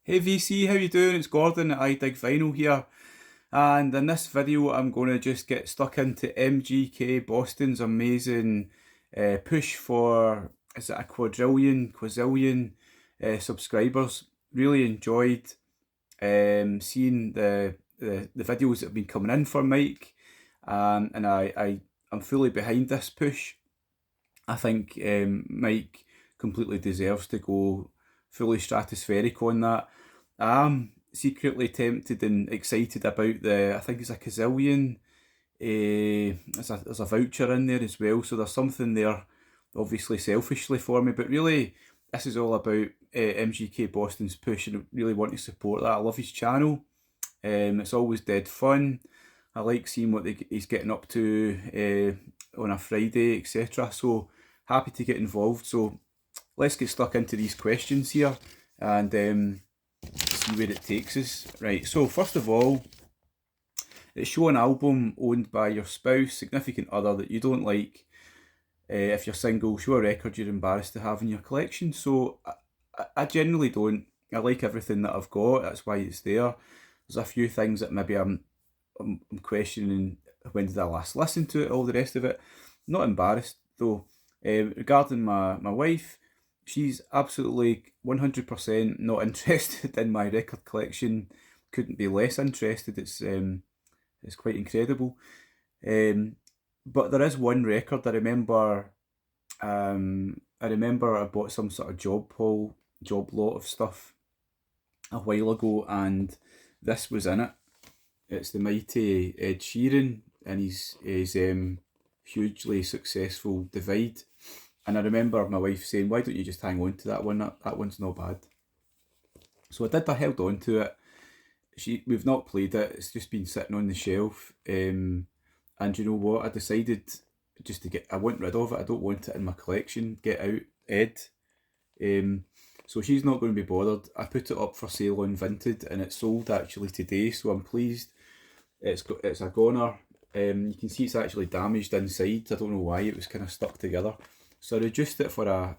Hey VC, how you doing? It's Gordon at I Dig Vinyl here, and in this video I'm going to just get stuck into MGK Boston's amazing push for, is it a quadrillion subscribers. Really enjoyed seeing the videos that have been coming in for Mike, and I'm fully behind this push. I think Mike completely deserves to go fully stratospheric on that. I'm secretly tempted and excited about I think it's a gazillion. There's a voucher in there as well, so there's something there, obviously selfishly for me, but really this is all about MGK Boston's push, and I really want to support that. I love his channel. It's always dead fun. I like seeing what he's getting up to on a Friday, etc. So happy to get involved. So let's get stuck into these questions here and see where it takes us. Right, so first of all, show an album owned by your spouse, significant other that you don't like. If you're single, show a record you're embarrassed to have in your collection. So I generally don't. I like everything that I've got, that's why it's there. There's a few things that maybe I'm questioning, when did I last listen to it, all the rest of it. Not embarrassed though. Regarding my wife, she's absolutely 100% not interested in my record collection. Couldn't be less interested. It's quite incredible. But there is one record I remember. I bought some sort of job lot of stuff a while ago, and this was in it. It's the mighty Ed Sheeran and his hugely successful Divide. And I remember my wife saying, "Why don't you just hang on to that one? That one's not bad." So I did. I held on to it. We've not played it. It's just been sitting on the shelf. And you know what? I decided just to I want rid of it. I don't want it in my collection. Get out, Ed. So she's not going to be bothered. I put it up for sale on Vinted, and it sold actually today. So I'm pleased. It's a goner. You can see it's actually damaged inside. I don't know why, it was kind of stuck together. So I reduced it for a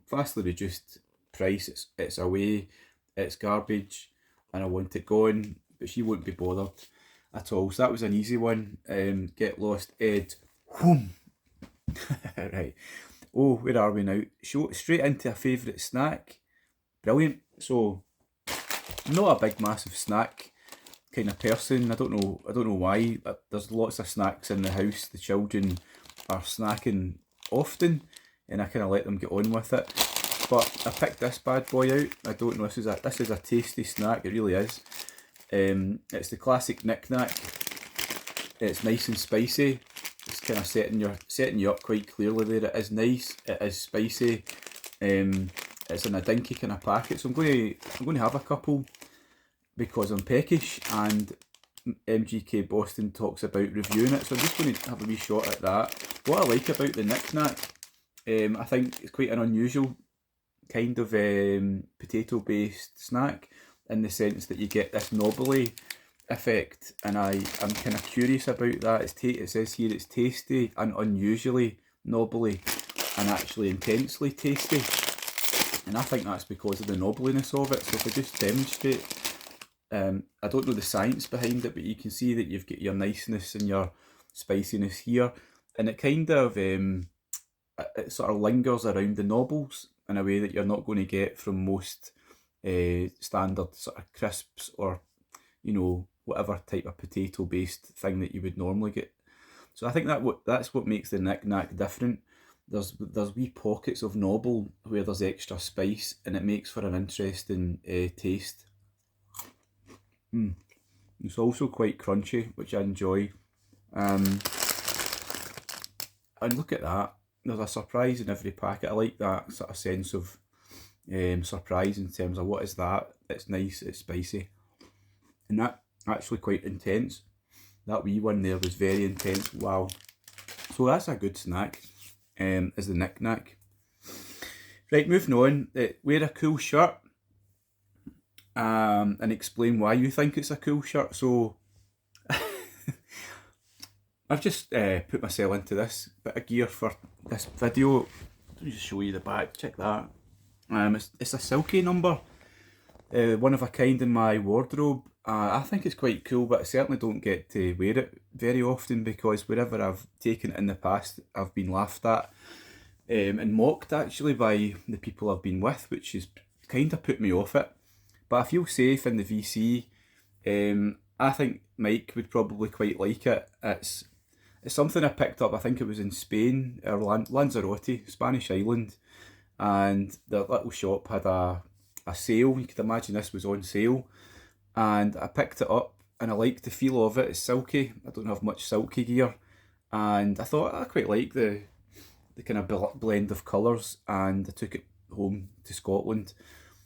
vastly reduced price. It's away. It's garbage, and I want it gone. But she won't be bothered at all. So that was an easy one. Get lost, Ed. Whoom. Right. Oh, where are we now? Straight into a favourite snack. Brilliant. So, not a big massive snack kind of person. I don't know why. There's lots of snacks in the house. The children are snacking often, and I kind of let them get on with it. But I picked this bad boy out. I don't know. This is a tasty snack. It really is. It's the classic knick-knack. It's nice and spicy. It's kind of setting you up quite clearly there. It is nice. It is spicy. It's in a dinky kind of packet. So I'm going to have a couple because I'm peckish, and MGK Boston talks about reviewing it. So I'm just going to have a wee shot at that. What I like about the knick-knack, I think it's quite an unusual kind of potato-based snack, in the sense that you get this knobbly effect, and I'm kind of curious about that. It says here it's tasty and unusually knobbly, and actually intensely tasty, and I think that's because of the knobbliness of it. So if I just demonstrate, I don't know the science behind it, but you can see that you've got your niceness and your spiciness here, and it kind of it sort of lingers around the knobbles in a way that you're not going to get from most standard sort of crisps, or whatever type of potato based thing that you would normally get. So I think that's what makes the knick-knack different. There's wee pockets of knobble where there's extra spice, and it makes for an interesting taste. It's also quite crunchy, which I enjoy. And look at that. There's a surprise in every packet. I like that sort of sense of surprise in terms of what is that. It's nice, it's spicy, and that actually quite intense. That wee one there was very intense. Wow. So that's a good snack, is the knick-knack. Right, moving on. Wear a cool shirt, and explain why you think it's a cool shirt. So I've just put myself into this bit of gear for this video. Let me just show you the back. Check that. It's a silky number. one of a kind in my wardrobe. I think it's quite cool, but I certainly don't get to wear it very often because wherever I've taken it in the past, I've been laughed at and mocked actually by the people I've been with, which has kind of put me off it. But I feel safe in the VC. I think Mike would probably quite like it. It's something I picked up. I think it was in Spain or Lanzarote, Spanish island, and the little shop had a sale. You could imagine this was on sale, and I picked it up, and I liked the feel of it. It's silky. I don't have much silky gear, and I thought I quite like the kind of blend of colours, and I took it home to Scotland.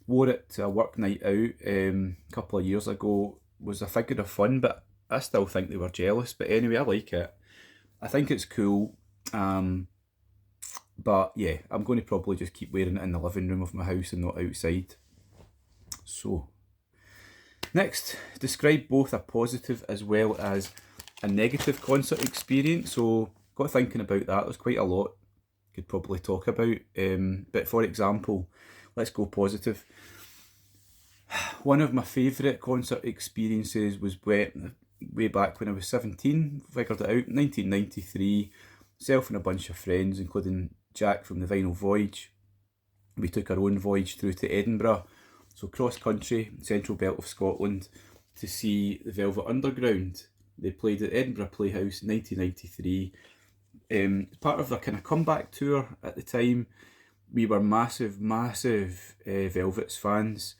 Wore it to a work night out a couple of years ago. Was a figure of fun, but I still think they were jealous. But anyway, I like it. I think it's cool. But yeah, I'm going to probably just keep wearing it in the living room of my house and not outside. So, next, describe both a positive as well as a negative concert experience. So, got thinking about that. There's quite a lot could probably talk about. But for example, let's go positive. One of my favourite concert experiences was way back when I was 17, figured it out, 1993, myself and a bunch of friends, including Jack from the Vinyl Voyage. We took our own voyage through to Edinburgh, so cross country, central belt of Scotland, to see the Velvet Underground. They played at Edinburgh Playhouse in 1993. Part of their kind of comeback tour at the time. We were massive Velvets fans.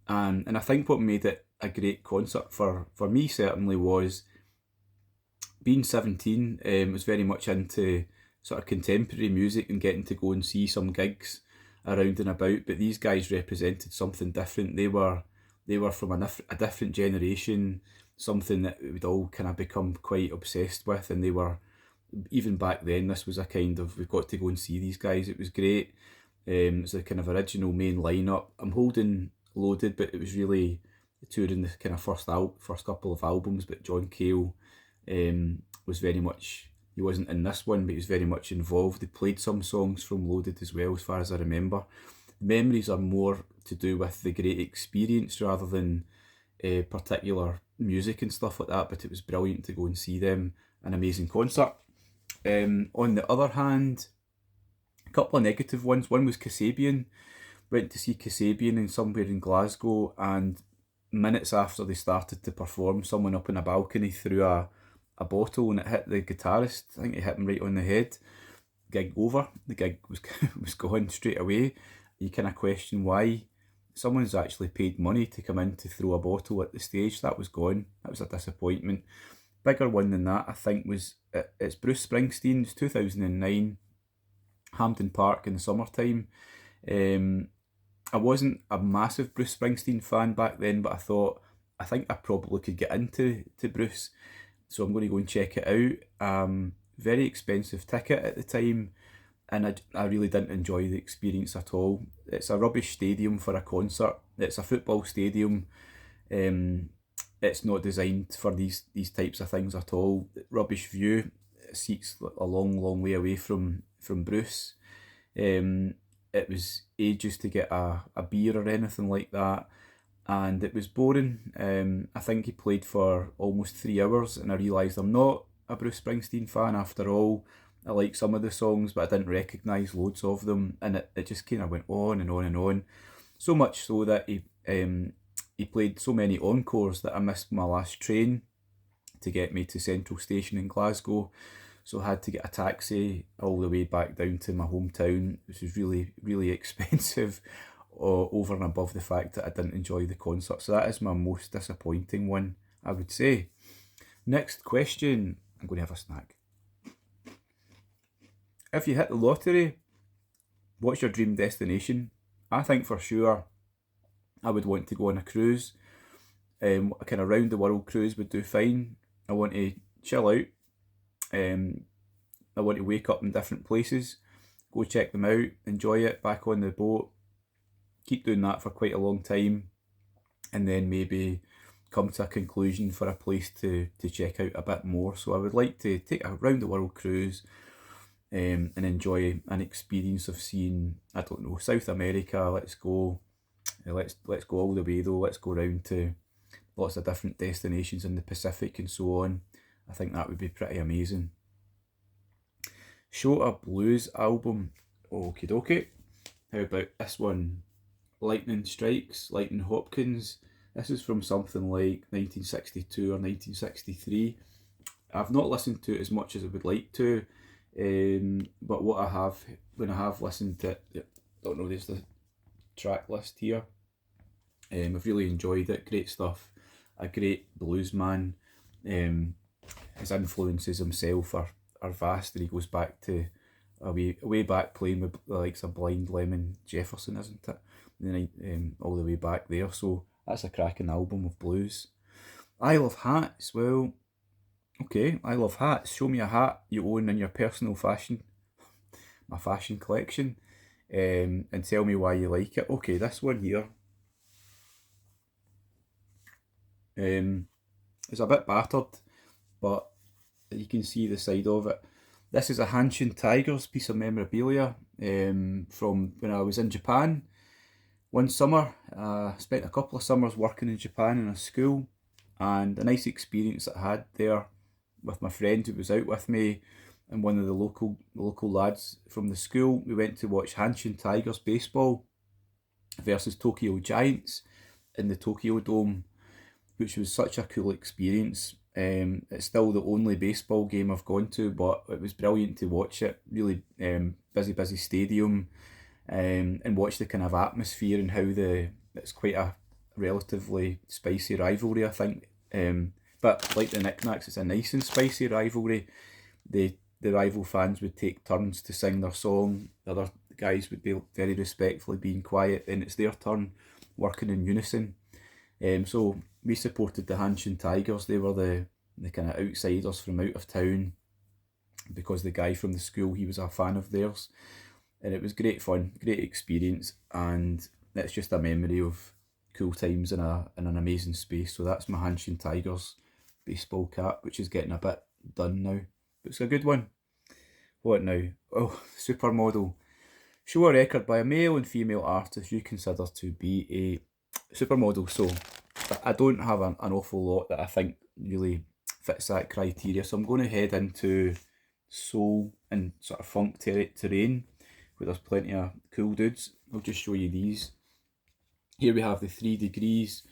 And I think what made it a great concert for me certainly was being 17, was very much into sort of contemporary music and getting to go and see some gigs around and about. But these guys represented something different. They were from a different generation, something that we'd all kind of become quite obsessed with. And they were, even back then, this was a kind of, we've got to go and see these guys. It was great. It was the kind of original main lineup. I'm holding Loaded, but it was really touring the kind of first couple of albums. But John Cale was very much, he wasn't in this one, but he was very much involved. They played some songs from Loaded as well, as far as I remember. The memories are more to do with the great experience rather than particular music and stuff like that, but it was brilliant to go and see them. An amazing concert. On the other hand, a couple of negative ones. One was Kasabian. Went to see Kasabian in somewhere in Glasgow, and minutes after they started to perform, someone up in a balcony threw a bottle and it hit the guitarist. I think it hit him right on the head. Gig over. The gig was was gone straight away. You kind of question why. Someone's actually paid money to come in to throw a bottle at the stage. That was gone. That was a disappointment. Bigger one than that, I think, was it's Bruce Springsteen's 2009 Hampden Park in the summertime. I wasn't a massive Bruce Springsteen fan back then, but I think I probably could get into Bruce, so I'm going to go and check it out. Very expensive ticket at the time, and I really didn't enjoy the experience at all. It's a rubbish stadium for a concert. It's a football stadium. It's not designed for these types of things at all. Rubbish view. Seats a long way away from Bruce. It was ages to get a beer or anything like that, and it was boring. I think he played for almost 3 hours, and I realised I'm not a Bruce Springsteen fan after all. I like some of the songs, but I didn't recognise loads of them, and it just kind of went on and on and on. So much so that he played so many encores that I missed my last train to get me to Central Station in Glasgow. So I had to get a taxi all the way back down to my hometown, which was really expensive, over and above the fact that I didn't enjoy the concert. So that is my most disappointing one, I would say. Next question. I'm going to have a snack. If you hit the lottery, what's your dream destination? I think for sure I would want to go on a cruise. A kind of round the world cruise would do fine. I want to chill out. I want to wake up in different places, go check them out, enjoy it, back on the boat, keep doing that for quite a long time, and then maybe come to a conclusion for a place to check out a bit more. So I would like to take a round the world cruise and enjoy an experience of seeing, I don't know, South America, let's go, Let's go all the way though. Let's go round to lots of different destinations in the Pacific and so on. I think that would be pretty amazing. Shorter blues album. Okie dokie. How about this one? Lightning Strikes, Lightning Hopkins. This is from something like 1962 or 1963. I've not listened to it as much as I would like to, but what I have, when I have listened to it, don't know, there's the track list here. I've really enjoyed it. Great stuff. A great blues man. His influences himself are vast, and he goes back to way back playing with the likes of Blind Lemon Jefferson, isn't it? And then all the way back there. So that's a cracking album of blues. I Love Hats. Well, okay, I Love Hats. Show me a hat you own in your personal my fashion collection, and tell me why you like it. Okay, this one here. It's a bit battered, but you can see the side of it. This is a Hanshin Tigers piece of memorabilia from when I was in Japan. One summer, I spent a couple of summers working in Japan in a school, and a nice experience that I had there with my friend who was out with me and one of the local lads from the school. We went to watch Hanshin Tigers baseball versus Tokyo Giants in the Tokyo Dome, which was such a cool experience. It's still the only baseball game I've gone to, but it was brilliant to watch it. Really busy stadium, and watch the kind of atmosphere and how it's quite a relatively spicy rivalry, I think. But like the Knickknacks, it's a nice and spicy rivalry. The rival fans would take turns to sing their song. The other guys would be very respectfully being quiet. Then it's their turn, working in unison. So we supported the Hanshin Tigers. They were the kind of outsiders from out of town, because the guy from the school, he was a fan of theirs. And it was great fun, great experience, and it's just a memory of cool times in an amazing space. So that's my Hanshin Tigers baseball cap, which is getting a bit done now. But it's a good one. What now? Oh, Supermodel. Show a record by a male and female artist you consider to be a supermodel. So I don't have an awful lot that I think really fits that criteria. So I'm going to head into soul and sort of funk terrain, where there's plenty of cool dudes. I'll just show you these. Here we have the 3 Degrees,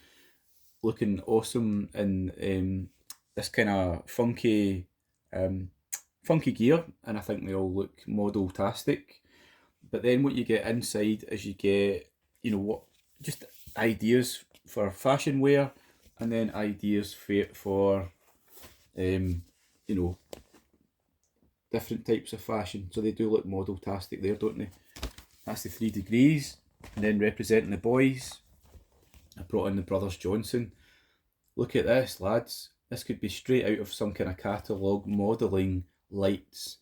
looking awesome in this kind of funky gear, and I think they all look model-tastic. But then what you get inside is you get, just ideas for fashion wear, and then ideas for different types of fashion. So they do look model-tastic there, don't they? That's the 3 Degrees. And then representing the boys, I brought in the Brothers Johnson. Look at this, lads. This could be straight out of some kind of catalogue modelling lights.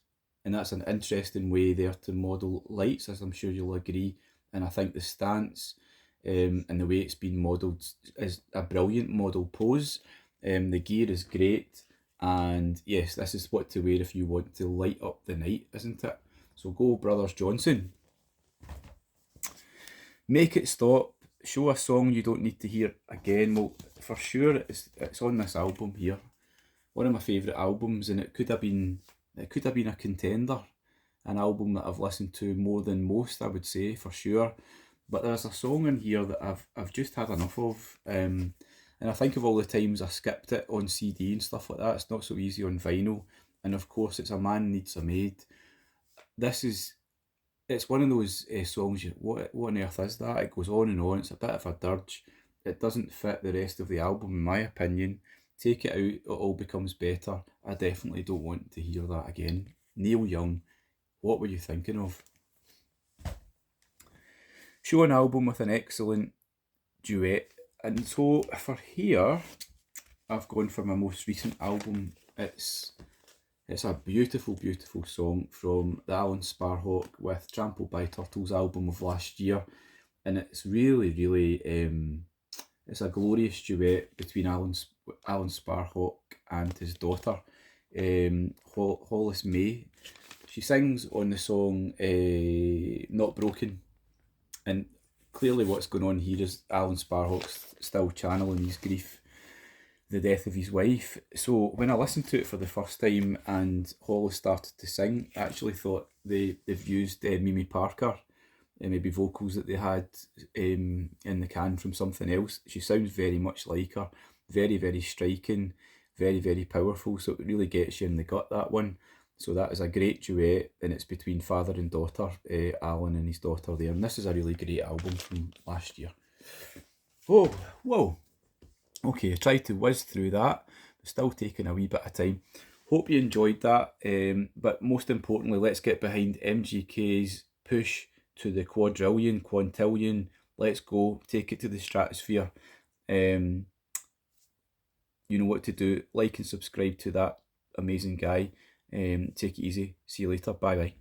And that's an interesting way there to model lights, as I'm sure you'll agree. And I think the stance and the way it's been modelled is a brilliant model pose. The gear is great. And yes, this is what to wear if you want to light up the night, isn't it? So go Brothers Johnson. Make It Stop. Show a song you don't need to hear again. Well, for sure it's on this album here. One of my favourite albums, and it could have been a contender. An album that I've listened to more than most, I would say, for sure. But there's a song in here that I've just had enough of. And I think of all the times I skipped it on CD and stuff like that. It's not so easy on vinyl. And of course, it's A Man Needs a Maid. It's one of those songs, what on earth is that? It goes on and on. It's a bit of a dirge. It doesn't fit the rest of the album, in my opinion. Take it out, it all becomes better. I definitely don't want to hear that again. Neil Young, what were you thinking of? Show an album with an excellent duet. And so for here, I've gone for my most recent album. It's a beautiful, beautiful song from the Alan Sparhawk with Trampled by Turtles album of last year. And it's really, really, it's a glorious duet between Alan Sparhawk and his daughter, Hollis May. She sings on the song Not Broken. And clearly what's going on here is Alan Sparhawk's still channeling his grief, the death of his wife. So when I listened to it for the first time and Hollis started to sing, I actually thought they've used Mimi Parker, maybe vocals that they had in the can from something else. She sounds very much like her, very, very striking, very, very powerful. So it really gets you in the gut, that one. So that is a great duet, and it's between father and daughter, Alan and his daughter there. And this is a really great album from last year. Oh, whoa. Okay, I tried to whiz through that, but still taking a wee bit of time. Hope you enjoyed that. But most importantly, let's get behind MGK's push to the quadrillion, quintillion. Let's go, take it to the stratosphere. You know what to do. Like and subscribe to that amazing guy. Take it easy. See you later. Bye bye.